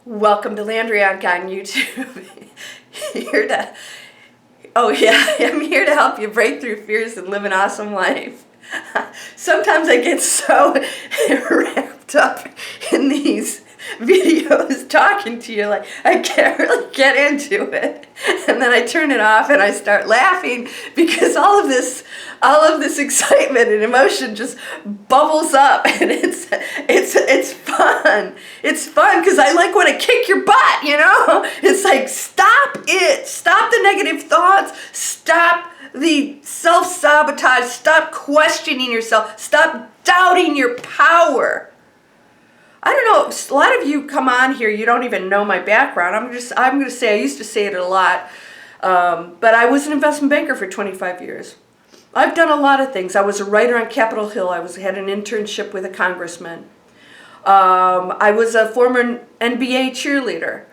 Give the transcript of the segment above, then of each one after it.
Welcome to Landria on YouTube. Here to, oh yeah, I'm here to help you break through fears and live an awesome life. Sometimes I get so wrapped up in these videos talking to you, like I can't really get into it, and then I turn it off and I start laughing because all of this excitement and emotion just bubbles up, and it's fun. It's fun because I like want to kick your butt, you know. It's like stop the negative thoughts, stop the self-sabotage, stop questioning yourself, stop doubting your power. I don't know, a lot of you come on here, you don't even know my background. I'm going to say, I used to say it a lot, but I was an investment banker for 25 years. I've done a lot of things. I was a writer on Capitol Hill. I had an internship with a congressman. I was a former NBA cheerleader.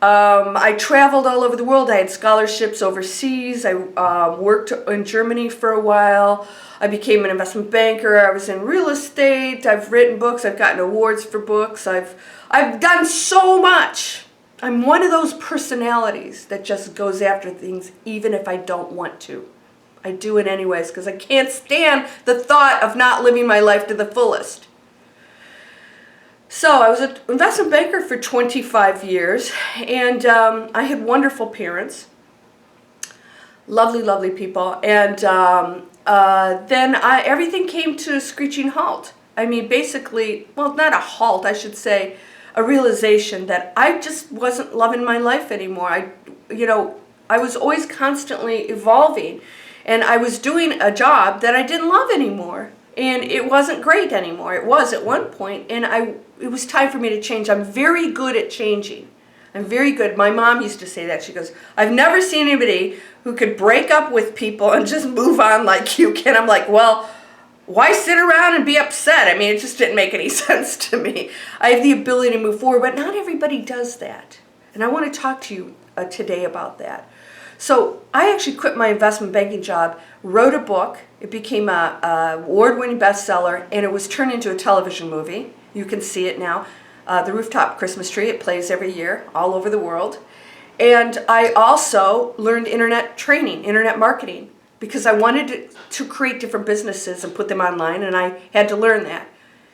I traveled all over the world. I had scholarships overseas. I worked in Germany for a while. I became an investment banker. I was in real estate. I've written books. I've gotten awards for books. I've done so much. I'm one of those personalities that just goes after things even if I don't want to. I do it anyways because I can't stand the thought of not living my life to the fullest. So I was an investment banker for 25 years, and I had wonderful parents, lovely, lovely people, and then everything came to a screeching halt. I mean, basically, well, not a halt, I should say, a realization that I just wasn't loving my life anymore. I was always constantly evolving, and I was doing a job that I didn't love anymore. And it wasn't great anymore. It was at one point, and it was time for me to change. I'm very good at changing. I'm very good. My mom used to say that. She goes, I've never seen anybody who could break up with people and just move on like you can. I'm like, well, why sit around and be upset? I mean, it just didn't make any sense to me. I have the ability to move forward, but not everybody does that. And I want to talk to you today about that. So I actually quit my investment banking job, wrote a book. It became a award-winning bestseller, and it was turned into a television movie. You can see it now. The Rooftop Christmas Tree. It plays every year all over the world. And I also learned internet training, internet marketing, because I wanted to create different businesses and put them online, and I had to learn that.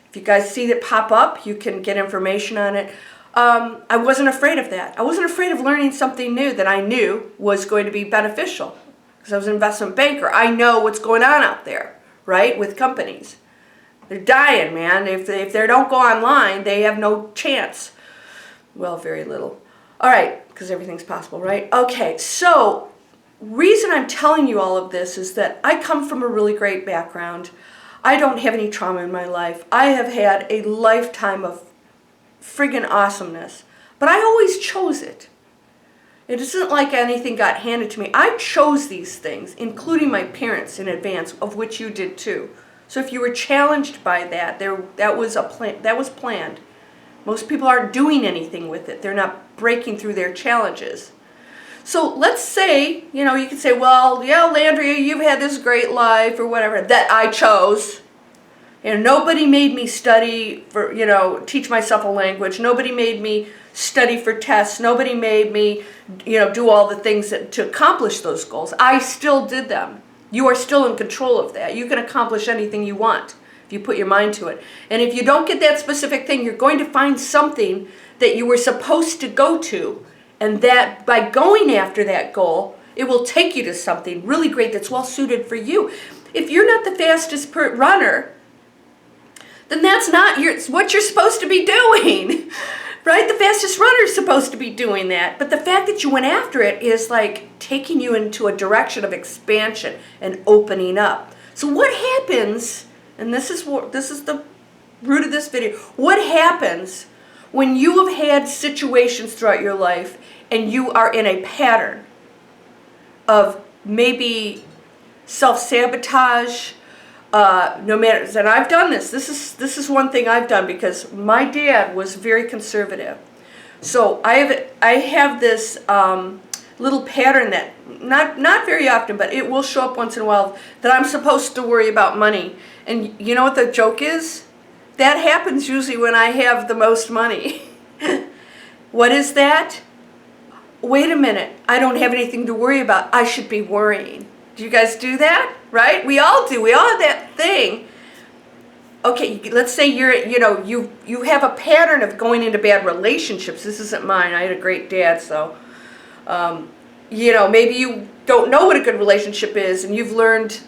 If you guys see it pop up, you can get information on it. I wasn't afraid of that. I wasn't afraid of learning something new that I knew was going to be beneficial. Because I was an investment banker. I know what's going on out there, right, with companies. They're dying, man. If they don't go online, they have no chance. Well, very little. All right, because everything's possible, right? Okay, so reason I'm telling you all of this is that I come from a really great background. I don't have any trauma in my life. I have had a lifetime of friggin' awesomeness. But I always chose it. It isn't like anything got handed to me. I chose these things, including my parents in advance, of which you did too. So if you were challenged by that, that was planned. Most people aren't doing anything with it. They're not breaking through their challenges. So let's say, you can say, well, yeah, Landria, you've had this great life or whatever that I chose. Nobody made me study for, teach myself a language. Nobody made me study for tests. Nobody made me, do all the things to accomplish those goals. I still did them. You are still in control of that. You can accomplish anything you want if you put your mind to it. And if you don't get that specific thing, you're going to find something that you were supposed to go to. And that by going after that goal, it will take you to something really great that's well suited for you. If you're not the fastest runner, then that's not what you're supposed to be doing, right? The fastest runner is supposed to be doing that. But the fact that you went after it is like taking you into a direction of expansion and opening up. So what happens, and this is the root of this video, what happens when you have had situations throughout your life and you are in a pattern of maybe self-sabotage, no matter, and I've done this. This is one thing I've done because my dad was very conservative. So I have this little pattern that not very often, but it will show up once in a while that I'm supposed to worry about money. And you know what the joke is? That happens usually when I have the most money. What is that? Wait a minute, I don't have anything to worry about. I should be worrying. Do you guys do that? Right? We all do. We all have that thing. Okay, let's say you have a pattern of going into bad relationships. This isn't mine. I had a great dad, so maybe you don't know what a good relationship is, and you've learned,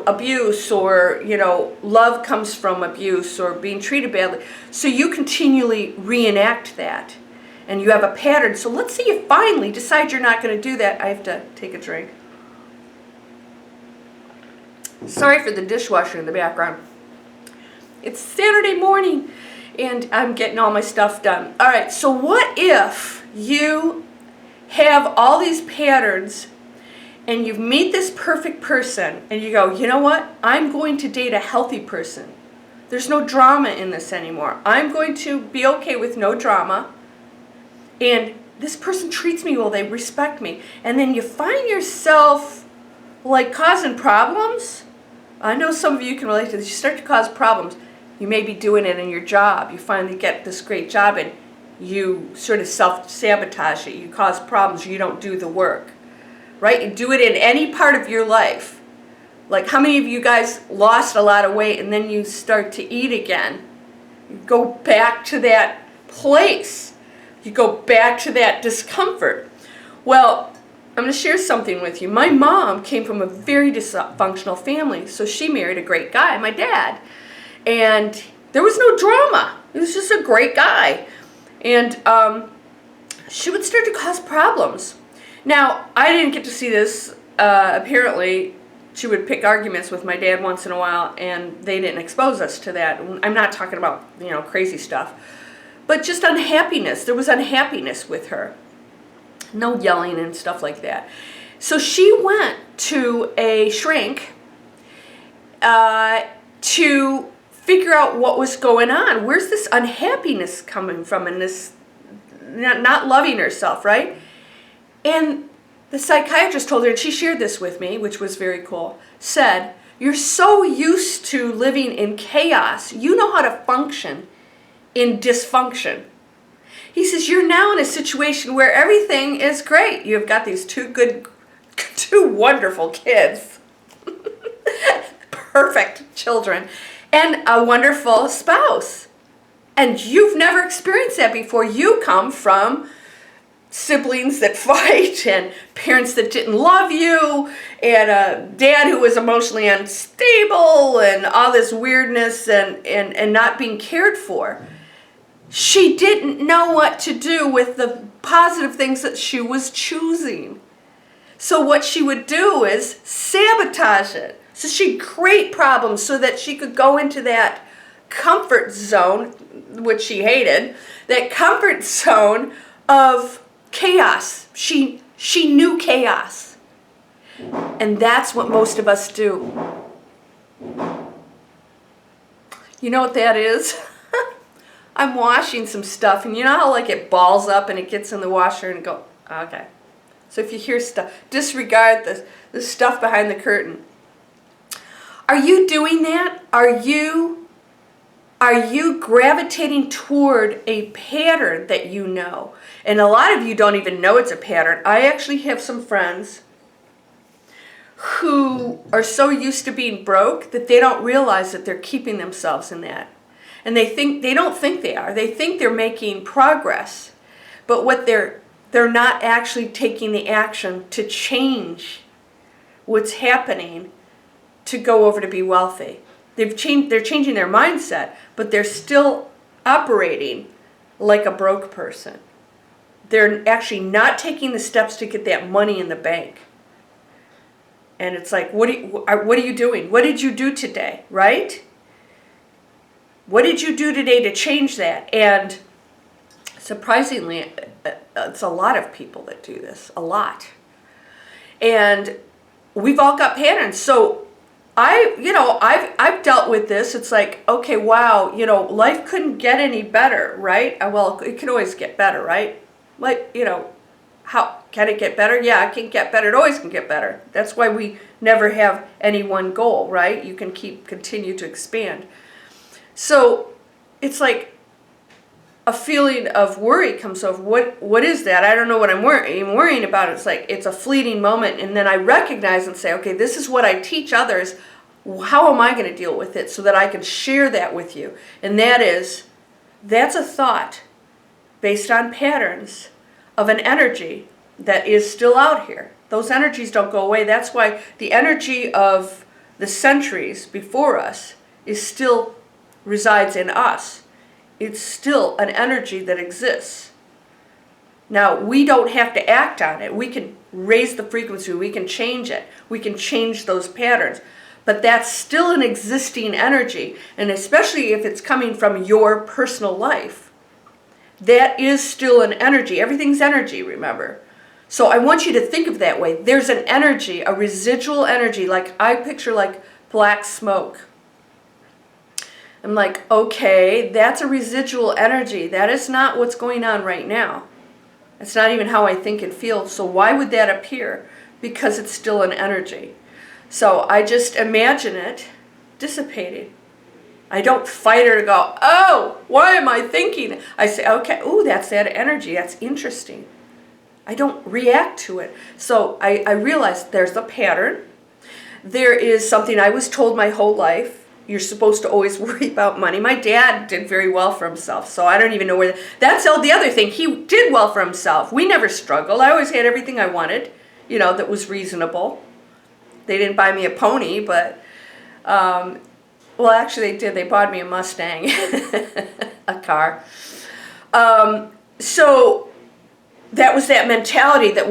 abuse, or, love comes from abuse or being treated badly. So you continually reenact that, and you have a pattern. So let's say you finally decide you're not going to do that. I have to take a drink. Sorry for the dishwasher in the background. It's Saturday morning, and I'm getting all my stuff done. All right, so what if you have all these patterns and you meet this perfect person and you go, you know what? I'm going to date a healthy person. There's no drama in this anymore. I'm going to be okay with no drama. And this person treats me well, they respect me. And then you find yourself like causing problems. I know some of you can relate to this. You start to cause problems. You may be doing it in your job. You finally get this great job and you sort of self-sabotage it. You cause problems. You don't do the work, right? You do it in any part of your life. Like, how many of you guys lost a lot of weight and then you start to eat again? You go back to that place. You go back to that discomfort. Well, I'm going to share something with you. My mom came from a very dysfunctional family, so she married a great guy, my dad. And there was no drama. He was just a great guy. And she would start to cause problems. Now, I didn't get to see this. Apparently, she would pick arguments with my dad once in a while, and they didn't expose us to that. I'm not talking about, crazy stuff. But just unhappiness. There was unhappiness with her. No yelling and stuff like that. So she went to a shrink to figure out what was going on. Where's this unhappiness coming from, and this not loving herself, right? And the psychiatrist told her, and she shared this with me, which was very cool, said, you're so used to living in chaos, you know how to function in dysfunction. He says, you're now in a situation where everything is great. You've got these two wonderful kids, perfect children, and a wonderful spouse. And you've never experienced that before. You come from siblings that fight and parents that didn't love you and a dad who was emotionally unstable and all this weirdness and not being cared for. She didn't know what to do with the positive things that she was choosing. So what she would do is sabotage it. So she'd create problems so that she could go into that comfort zone, which she hated, that comfort zone of chaos. She knew chaos. And that's what most of us do. You know what that is? I'm washing some stuff, and you know how like it balls up and it gets in the washer and go, okay. So if you hear stuff, disregard the stuff behind the curtain. Are you doing that? Are you gravitating toward a pattern that you know? And a lot of you don't even know it's a pattern. I actually have some friends who are so used to being broke that they don't realize that they're keeping themselves in that. And they don't think they are. They think they're making progress. But what they're not actually taking the action to change what's happening to go over to be wealthy. They're changing their mindset, but they're still operating like a broke person. They're actually not taking the steps to get that money in the bank. And it's like, what are you doing? What did you do today, right? What did you do today to change that? And surprisingly, it's a lot of people that do this, a lot. And we've all got patterns. So I've dealt with this. It's like, okay, wow, life couldn't get any better, right? Well, it can always get better, right? Like, how can it get better? Yeah, it can get better. It always can get better. That's why we never have any one goal, right? You can continue to expand. So it's like, a feeling of worry comes over. What is that? I don't know what I'm worrying about. It's like it's a fleeting moment, and then I recognize and say, okay, this is what I teach others. How am I going to deal with it so that I can share that with you? And that's a thought based on patterns of an energy that is still out here. Those energies don't go away. That's why the energy of the centuries before us still resides in us. It's still an energy that exists. Now, we don't have to act on it. We can raise the frequency. We can change it. We can change those patterns. But that's still an existing energy. And especially if it's coming from your personal life, that is still an energy. Everything's energy, remember. So I want you to think of it that way. There's an energy, a residual energy, like I picture like black smoke. I'm like, okay, that's a residual energy. That is not what's going on right now. It's not even how I think and feel. So why would that appear? Because it's still an energy. So I just imagine it dissipating. I don't fight her to go, oh, why am I thinking? I say, okay, ooh, that's that energy. That's interesting. I don't react to it. So I realize there's a pattern. There is something I was told my whole life. You're supposed to always worry about money. My dad did very well for himself, so I don't even know where... That's the other thing. He did well for himself. We never struggled. I always had everything I wanted, that was reasonable. They didn't buy me a pony, but... well, actually they did. They bought me a Mustang, a car. So that was that mentality that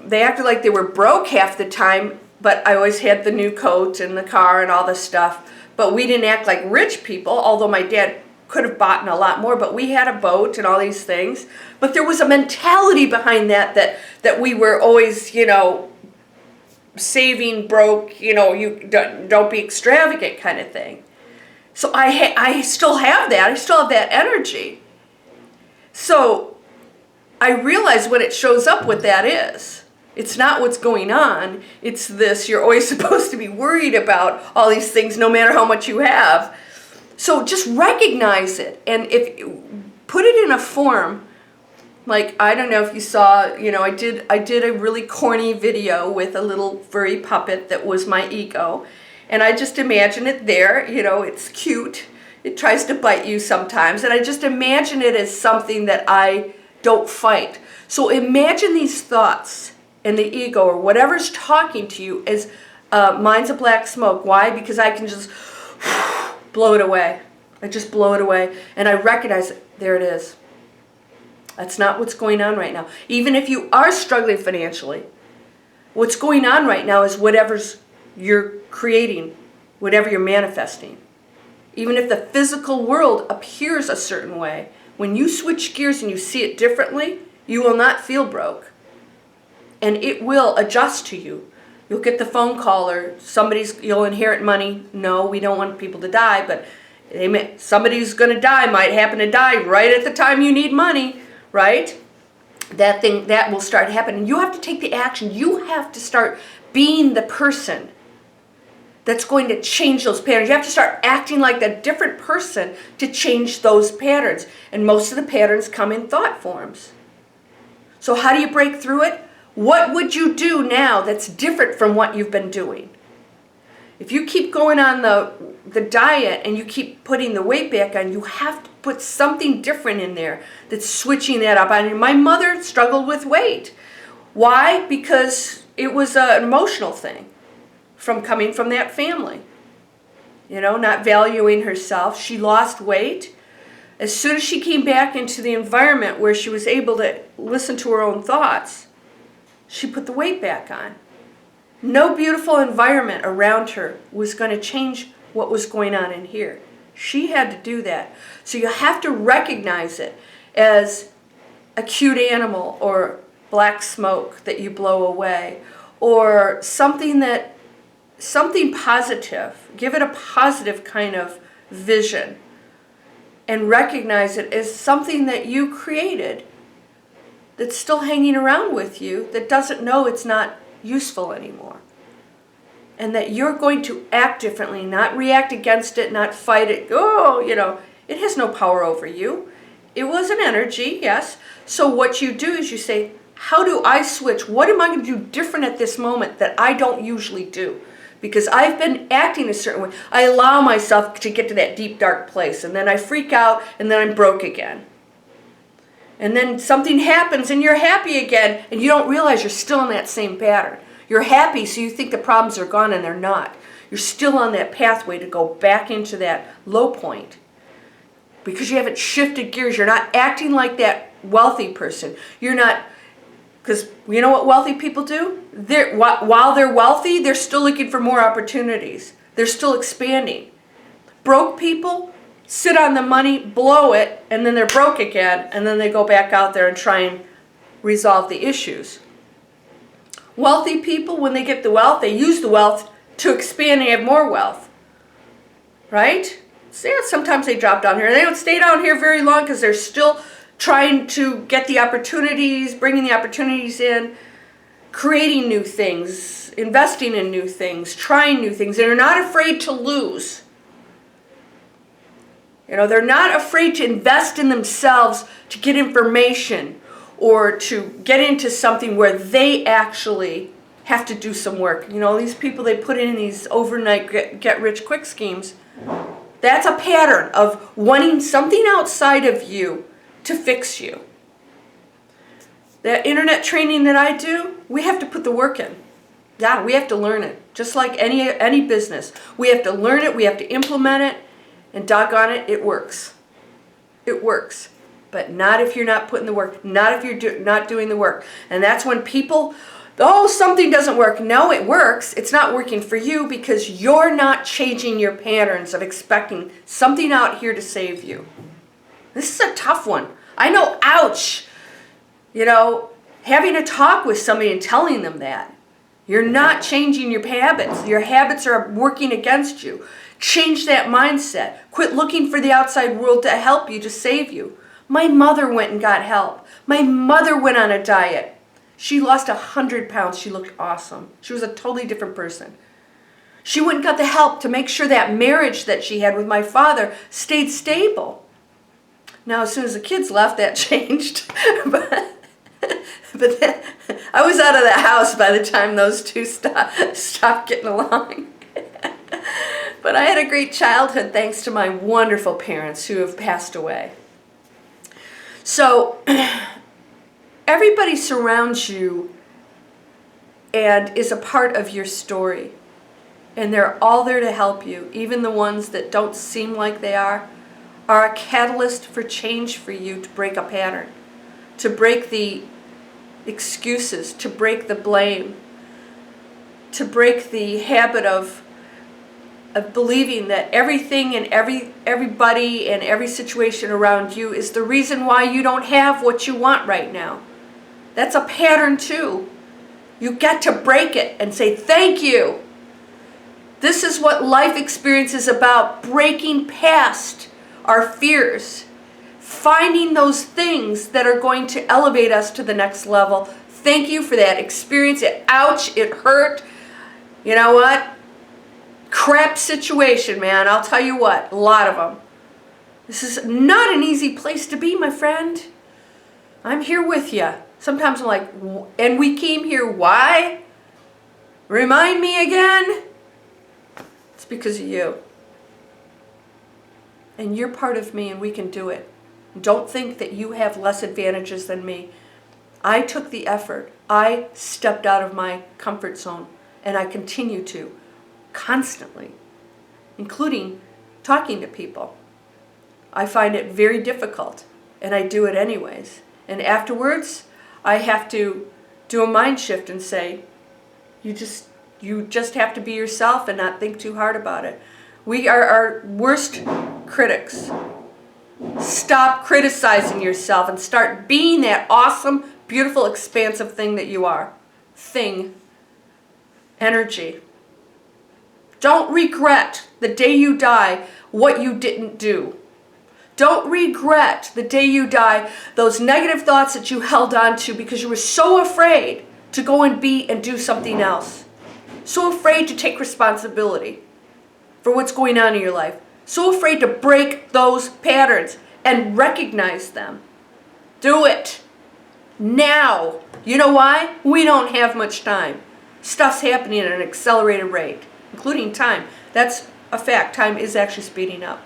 they acted like they were broke half the time, but I always had the new coat and the car and all this stuff. But we didn't act like rich people, although my dad could have bought a lot more, but we had a boat and all these things. But there was a mentality behind that we were always, saving, broke, you don't be extravagant kind of thing. So I still have that. I still have that energy. So I realize when it shows up what that is. It's not what's going on. It's this, you're always supposed to be worried about all these things no matter how much you have. So just recognize it. And put it in a form, like, I don't know if you saw, I did a really corny video with a little furry puppet that was my ego. And I just imagine it there, it's cute. It tries to bite you sometimes. And I just imagine it as something that I don't fight. So imagine these thoughts and the ego or whatever's talking to you is mine's a black smoke. Why? Because I can just blow it away. I just blow it away. And I recognize it. There it is. That's not what's going on right now. Even if you are struggling financially, what's going on right now is whatever's you're creating, whatever you're manifesting. Even if the physical world appears a certain way, when you switch gears and you see it differently, you will not feel broke. And it will adjust to you. You'll get the phone call or you'll inherit money. No, we don't want people to die, but somebody who's going to die might happen to die right at the time you need money, right? That will start happening. You have to take the action. You have to start being the person that's going to change those patterns. You have to start acting like a different person to change those patterns. And most of the patterns come in thought forms. So how do you break through it? What would you do now that's different from what you've been doing? If you keep going on the diet and you keep putting the weight back on, you have to put something different in there that's switching that up. I mean, my mother struggled with weight. Why? Because it was an emotional thing from coming from that family. Not valuing herself. She lost weight. As soon as she came back into the environment where she was able to listen to her own thoughts, she put the weight back on. No beautiful environment around her was going to change what was going on in here. She had to do that. So you have to recognize it as a cute animal or black smoke that you blow away or something positive. Give it a positive kind of vision and recognize it as something that you created that's still hanging around with you that doesn't know it's not useful anymore. And that you're going to act differently, not react against it, not fight it. It has no power over you. It was an energy, yes. So what you do is you say, how do I switch? What am I going to do different at this moment that I don't usually do? Because I've been acting a certain way. I allow myself to get to that deep, dark place, and then I freak out, and then I'm broke again. And then something happens, and you're happy again, and you don't realize you're still in that same pattern. You're happy, so you think the problems are gone, and they're not. You're still on that pathway to go back into that low point. Because you haven't shifted gears. You're not acting like that wealthy person. You're not... Because you know what wealthy people do? While they're wealthy, they're still looking for more opportunities. They're still expanding. Broke people sit on the money, blow it, and then they're broke again, and then they go back out there and try and resolve the issues. Wealthy people, when they get the wealth, they use the wealth to expand and have more wealth. Right? So yeah, sometimes they drop down here. They don't stay down here very long because they're still trying to get the opportunities, bringing the opportunities in, creating new things, investing in new things, trying new things. They're not afraid to lose. You know, they're not afraid to invest in themselves to get information or to get into something where they actually have to do some work. You know, these people, they put in these overnight get-rich-quick schemes. That's a pattern of wanting something outside of you to fix you. That internet training that I do, we have to put the work in. Yeah, we have to learn it. Just like any business. We have to learn it, we have to implement it, and doggone it, it works. It works. But not if you're not putting the work, not if you're not doing the work. And that's when people, oh, something doesn't work. No, it works. It's not working for you because you're not changing your patterns of expecting something out here to save you. This is a tough one. I know, ouch. You know, having a talk with somebody and telling them that. You're not changing your habits. Your habits are working against you. Change that mindset. Quit looking for the outside world to help you, to save you. My mother went and got help. My mother went on a diet. She lost 100 pounds. She looked awesome. She was a totally different person. She went and got the help to make sure that marriage that she had with my father stayed stable. Now, as soon as the kids left, that changed. but then, I was out of the house by the time those two stopped getting along. But I had a great childhood thanks to my wonderful parents who have passed away. So, everybody surrounds you and is a part of your story. And they're all there to help you, even the ones that don't seem like they are a catalyst for change for you to break a pattern, to break the excuses, to break the blame, to break the habit of believing that everything and everybody and every situation around you is the reason why you don't have what you want right now. That's a pattern too. You get to break it and say, thank you. This is what life experience is about, breaking past our fears, finding those things that are going to elevate us to the next level. Thank you for that experience. Ouch, it hurt. You know what? Crap situation, man. I'll tell you what, a lot of them. This is not an easy place to be, my friend. I'm here with you. Sometimes I'm like, and we came here, why? Remind me again? It's because of you. And you're part of me and we can do it. Don't think that you have less advantages than me. I took the effort. I stepped out of my comfort zone and I continue to constantly, including talking to people. I find it very difficult and I do it anyways. And afterwards, I have to do a mind shift and say, you just have to be yourself and not think too hard about it. We are our worst critics. Stop criticizing yourself and start being that awesome, beautiful, expansive thing that you are. Thing. Energy. Don't regret the day you die what you didn't do. Don't regret the day you die those negative thoughts that you held on to because you were so afraid to go and be and do something else. So afraid to take responsibility for what's going on in your life. So afraid to break those patterns and recognize them. Do it. Now. You know why? We don't have much time. Stuff's happening at an accelerated rate, including time. That's a fact. Time is actually speeding up.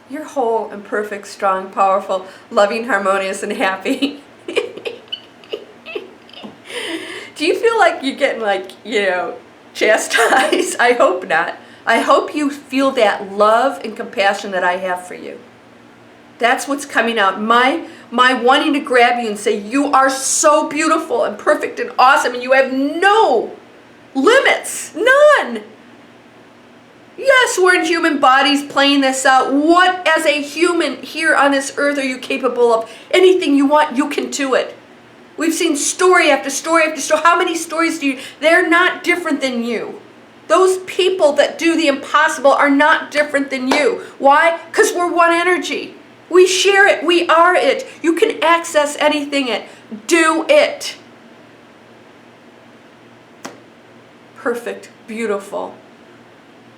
You're whole and perfect, strong, powerful, loving, harmonious, and happy. Do you feel like you're getting, like, chastised? I hope not. I hope you feel that love and compassion that I have for you. That's what's coming out. My wanting to grab you and say, you are so beautiful and perfect and awesome, and you have no limits. None. Yes, we're in human bodies playing this out. What, as a human here on this earth, are you capable of? Anything you want, you can do it. We've seen story after story after story. How many stories do you? They're not different than you. Those people that do the impossible are not different than you. Why? Because we're one energy. We share it. We are it. You can access anything it. Do it. Perfect, beautiful,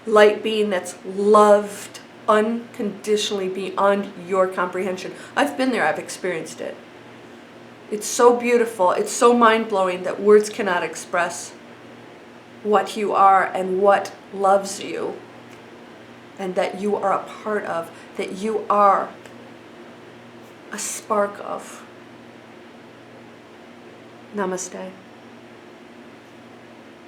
light being that's loved unconditionally beyond your comprehension. I've been there. I've experienced it. It's so beautiful. It's so mind-blowing that words cannot express what you are and what loves you and that you are a part of, that you are a spark of. Namaste.